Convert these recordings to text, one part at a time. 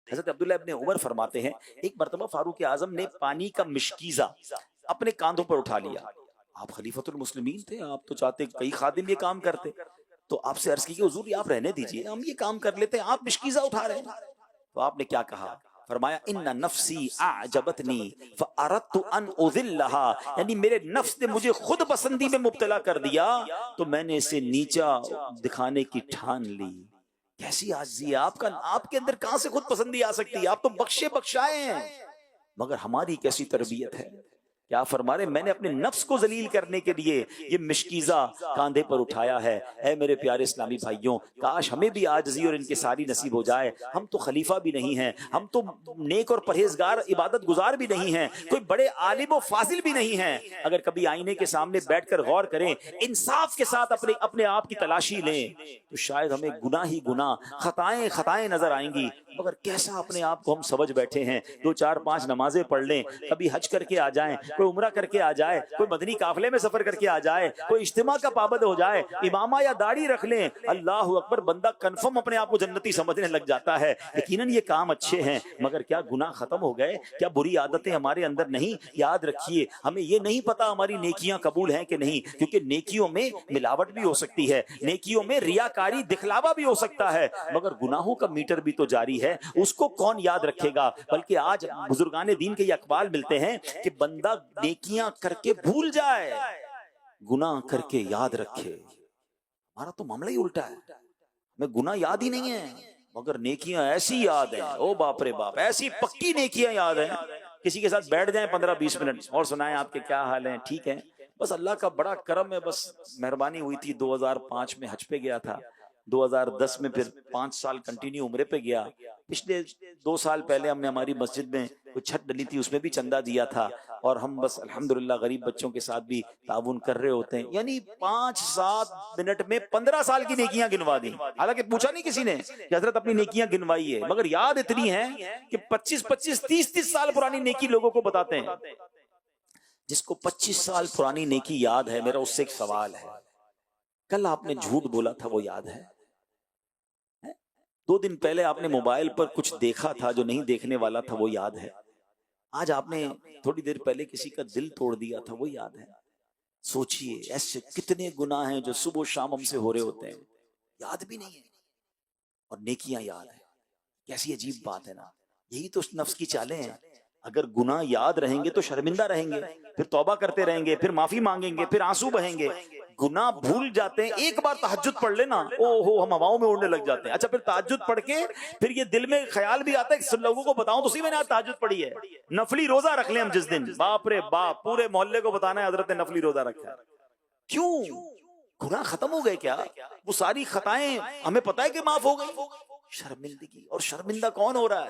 حضرت عبداللہ ابن عمر فرماتے ہیں ایک مرتبہ فاروق اعظم نے پانی کا مشکیزہ اپنے کاندھوں پر اٹھا لیا. آپ خلیفۃ المسلمین تھے, آپ تو چاہتے کئی خادم یہ کام کرتے, تو آپ سے عرض کی کہ حضور آپ رہنے دیجئے, ہم یہ کام کر لیتے ہیں, آپ مشکیزہ اٹھا رہے ہیں. تو آپ نے کیا کہا؟ فرمایا ان نفسی اعجبتنی فاردت ان اذلها, یعنی میرے نفس نے مجھے خود پسندی میں مبتلا کر دیا تو میں نے اسے نیچا دکھانے کی ٹھان لی. کیسی عاجزی ہے آپ کا, آپ کے اندر کہاں سے خود پسندی آ سکتی ہے؟ آپ تو بخشے بخشائے ہیں, مگر ہماری کیسی تربیت ہے. کیا فرما رہے, میں نے اپنے نفس کو ذلیل کرنے کے لیے یہ مشکیزہ کاندھے پر اٹھایا ہے. اے میرے پیارے اسلامی بھائیوں, کاش ہمیں بھی عاجزی اور انکساری نصیب ہو جائے. ہم تو خلیفہ بھی نہیں ہیں, ہم تو نیک اور پرہیزگار عبادت گزار بھی نہیں ہیں, کوئی بڑے عالم و فاضل بھی نہیں ہیں. اگر کبھی آئینے کے سامنے بیٹھ کر غور کریں, انصاف کے ساتھ اپنے آپ کی تلاشی لیں, تو شاید ہمیں گناہ ہی گناہ, خطائیں نظر آئیں گی. مگر کیسا اپنے آپ کو ہم سمجھ بیٹھے ہیں, 2-4-5 نمازیں پڑھ لیں, کبھی حج کر کے آ جائیں, کوئی عمرہ کر کے آ جائے, کوئی مدنی قافلے میں سفر کر کے آ جائے, کوئی اجتماع کا پابند ہو جائے, امامہ یا داڑھی رکھ لیں, اللہ اکبر, بندہ کنفرم اپنے آپ کو جنتی سمجھنے لگ جاتا ہے. یقیناً یہ کام اچھے ہیں, مگر کیا گناہ ختم ہو گئے؟ کیا بری عادتیں ہمارے اندر نہیں؟ یاد رکھیے, ہمیں یہ نہیں پتا ہماری نیکیاں قبول ہیں کہ نہیں, کیونکہ نیکیوں میں ملاوٹ بھی ہو سکتی ہے, نیکیوں میں ریاکاری دکھلاوا بھی ہو سکتا ہے, مگر گناہوں کا میٹر بھی تو جاری ہے, اس کو کون یاد رکھے گا؟ بلکہ آج بزرگان دین کے یہ اقوال ملتے ہیں کہ بندہ نیکیاں کر کے بھول جائے, گناہ کر کے یاد رکھے. ہمارا تو معاملہ ہی الٹا ہے, ہمیں گناہ یاد ہی نہیں ہے, مگر نیکیاں ایسی یاد ہیں, او باپ رے باپ, ایسی پکی نیکیاں یاد ہیں. کسی کے ساتھ بیٹھ جائیں 15-20 منٹ, اور سنائیں آپ کے کیا حال ہیں, ٹھیک ہے, بس اللہ کا بڑا کرم ہے, بس مہربانی ہوئی تھی, 2005 میں حج پہ گیا تھا, 2010 میں پھر 5 سال کنٹینیو عمرے پہ گیا, پچھلے 2 سال پہلے ہم نے ہماری مسجد میں کوئی چھت ڈلی تھی, اس میں بھی چندہ دیا تھا, اور ہم بس الحمدللہ غریب بچوں کے ساتھ بھی تعاون کر رہے ہوتے ہیں. یعنی 5-7 منٹ میں 15 سال کی نیکیاں گنوا دی. حالانکہ پوچھا نہیں کسی نے کہ حضرت اپنی نیکیاں گنوائی ہے, مگر یاد اتنی ہے کہ 25-25 30-30 سال پرانی نیکی لوگوں کو بتاتے ہیں. جس کو 25 سال پرانی نیکی یاد ہے, میرا اس سے ایک سوال ہے, کل آپ نے جھوٹ بولا تھا وہ یاد ہے؟ 2 دن پہلے آپ نے موبائل پر کچھ دیکھا تھا جو نہیں دیکھنے والا تھا, وہ یاد ہے؟ آج آپ نے تھوڑی دیر پہلے کسی کا دل توڑ دیا تھا, وہ یاد ہے؟ سوچئے ایسے کتنے گناہ ہیں جو صبح و شام ہم سے ہو رہے ہوتے ہیں, یاد بھی نہیں ہے, اور نیکیاں یاد ہیں. کیسی عجیب بات ہے نا. یہی تو نفس کی چالیں ہیں. اگر گناہ یاد رہیں گے تو شرمندہ رہیں گے, پھر توبہ کرتے رہیں گے, پھر معافی مانگیں گے, پھر آنسو بہیں گے. گناہ بھول جاتے ہیں, ایک بار تہجد پڑھ لینا, او ہو, ہم ہواؤں میں اڑنے لگ جاتے ہیں. اچھا, پھر تہجد پڑھ کے پھر یہ دل میں خیال بھی آتا ہے کہ سب لوگوں کو بتاؤں تو صحیح میں نے آج تہجد پڑھی ہے. نفلی روزہ رکھ لیں ہم جس دن, باپ رے باپ, پورے محلے کو بتانا ہے حضرت نے نفلی روزہ رکھا ہے. کیوں؟ گناہ ختم ہو گئے کیا؟ وہ ساری خطائیں ہمیں پتہ ہے کہ معاف ہو گئی. شرمندگی, اور شرمندہ کون ہو رہا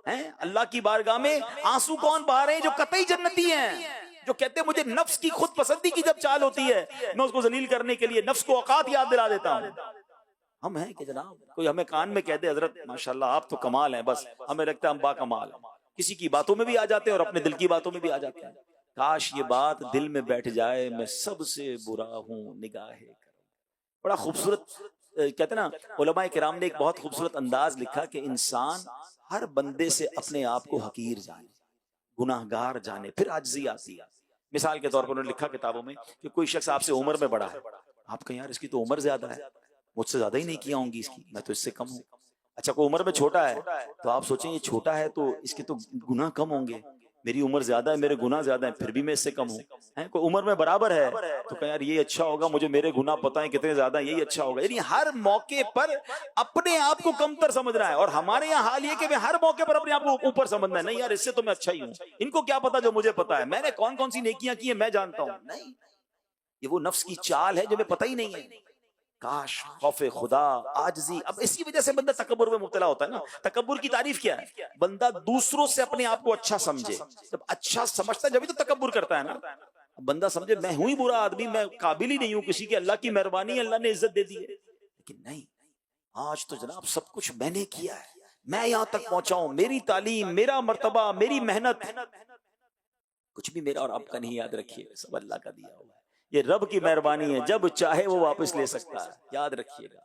ہے؟ اللہ کی بارگاہ میں آنسو کون بہا رہے ہیں جو قطعی جنتی ہیں, جو کہتے ہیں مجھے نفس کی خود پسندی کی جب چال ہوتی ہے میں اس کو ذلیل کرنے کے لیے نفس کو اوقات یاد دلا دیتا ہوں. ہم ہیں کہ جناب کوئی ہمیں کان میں کہہ دے حضرت ماشاءاللہ آپ تو کمال ہیں, بس ہمیں لگتا ہے ہم با کمال ہیں, کسی کی باتوں میں بھی آ جاتے ہیں اور اپنے دل کی باتوں میں بھی آ جاتے ہیں. کاش یہ بات دل میں بیٹھ جائے, میں سب سے برا ہوں نگاہ کرم. بڑا خوبصورت کہتے ہیں نا علماء کرام نے ایک بہت خوبصورت انداز لکھا کہ انسان ہر بندے سے اپنے آپ کو حقیر جانے, گناہگار جانے, پھر عاجزی آتی ہے. مثال کے طور پر انہوں نے لکھا کتابوں میں کہ کوئی شخص آپ سے عمر میں بڑا ہے, آپ کہیں یار اس کی تو عمر زیادہ ہے, مجھ سے زیادہ ہی نہیں کیا ہوں گی اس کی, میں تو اس سے کم ہوں. اچھا, کوئی عمر میں چھوٹا ہے تو آپ سوچیں یہ چھوٹا ہے تو اس کے تو گناہ کم ہوں گے, میری عمر زیادہ ہے, میرے گناہ زیادہ ہیں, پھر بھی میں اس سے کم ہوں. کوئی عمر میں برابر ہے تو کہ یار یہ اچھا ہوگا, مجھے میرے گناہ پتہ ہیں کتنے زیادہ ہیں, یہی اچھا ہوگا. یعنی ہر موقع پر اپنے آپ کو کم تر سمجھ رہا ہے, اور ہمارے یہاں حال یہ کہ میں ہر موقع پر اپنے آپ کو اوپر سمجھنا ہے. نہیں یار, اس سے تو میں اچھا ہی ہوں, ان کو کیا پتا جو مجھے پتا ہے, میں نے کون کون سی نیکیاں کی ہیں میں جانتا ہوں. نہیں, یہ وہ نفس کی چال ہے جو ہمیں پتہ ہی نہیں ہے. کاش خوف خدا, عاجزی. اب اسی وجہ سے بندہ تکبر میں مبتلا ہوتا ہے نا. تکبر کی تعریف کیا ہے؟ بندہ دوسروں سے اپنے آپ کو اچھا سمجھے. جب اچھا سمجھتا ہے جبھی تو تکبر کرتا ہے نا. بندہ سمجھے میں ہوں ہی برا آدمی, میں قابل ہی نہیں ہوں کسی کے, اللہ کی مہربانی, اللہ نے عزت دے دی ہے. لیکن نہیں, آج تو جناب سب کچھ میں نے کیا ہے, میں یہاں تک پہنچا ہوں, میری تعلیم, میرا مرتبہ, میری محنت, کچھ بھی میرا اور آپ کا نہیں. یاد رکھیے سب اللہ کا دیا ہوا ہے, یہ رب کی مہربانی ہے, جب چاہے وہ واپس لے سکتا ہے, یاد رکھیے گا.